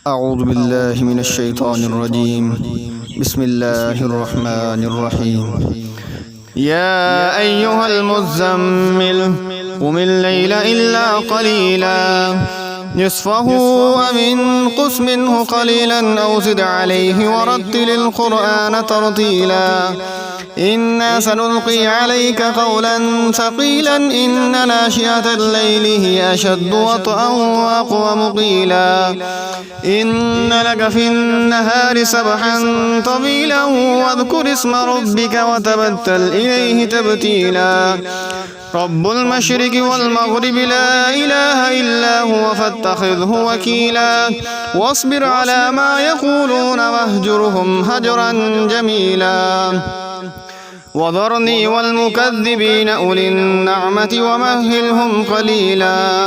أعوذ بالله من الشيطان الرجيم. بسم الله الرحمن الرحيم. يا أيها المزمل قم الليل إلا قليلا نصفه وانقص منه قليلا أو زد عليه ورتل القرآن ترتيلا إنا سنلقي عليك قولا ثقيلا إن ناشئة الليل هي أشد وطئا وأقوم قيلا إن لك في النهار سبحا طويلا واذكر اسم ربك وتبتل إليه تبتيلا رب المشرق والمغرب لا إله إلا هو فاتخذه وكيلا واصبر على ما يقولون واهجرهم هجرا جميلا وذرني والمكذبين أولي النعمة ومهلهم قليلا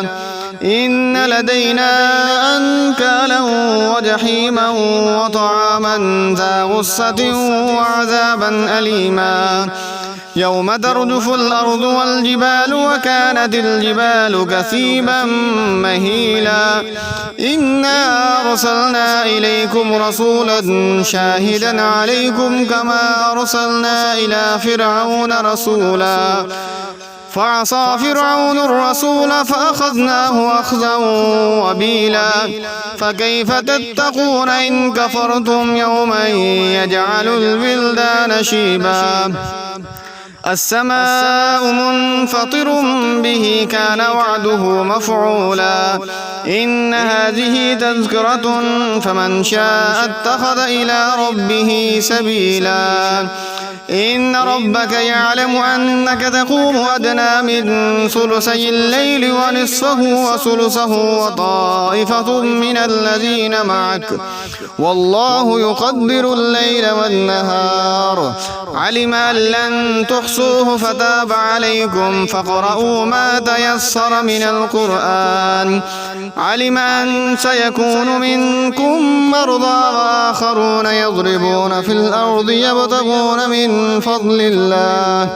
إن لدينا أنكالا وجحيما وطعاما ذا غصة وعذابا أليما يوم ترجف الأرض والجبال وكانت الجبال كثيبا مهيلا إنا أرسلنا إليكم رسولا شاهدا عليكم كما أرسلنا إلى فرعون رسولا فعصى فرعون الرسول فأخذناه أخذا وبيلا فكيف تتقون إن كفرتم يوما يجعل الولدان شيبا السماء منفطر به كان وعده مفعولا إن هذه تذكرة فمن شاء اتخذ إلى ربه سبيلا إن ربك يعلم أنك تقوم أدنى من ثلثي الليل ونصفه وثلثه وطائفة من الذين معك والله يقدر الليل والنهار علم أن لن تحصوه فتاب عليكم فاقرؤوا ما تيسر من القرآن علم أن سيكون منكم مرضى وآخرون يضربون في الأرض يبتغون من فضل الله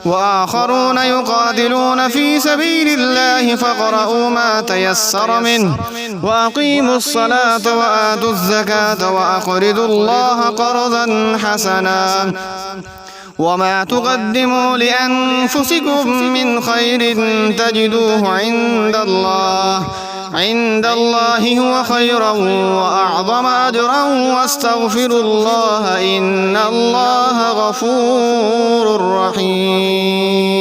وآخرون يقاتلون في سبيل الله فاقرؤوا ما تيسر منه وأقيموا الصلاة وآتوا الزكاة وأقرضوا الله قرضا حسنا وما تقدموا لأنفسكم من خير تجدوه عند الله هو خيرا وأعظم أجرا واستغفروا الله إن الله غفور رحيم.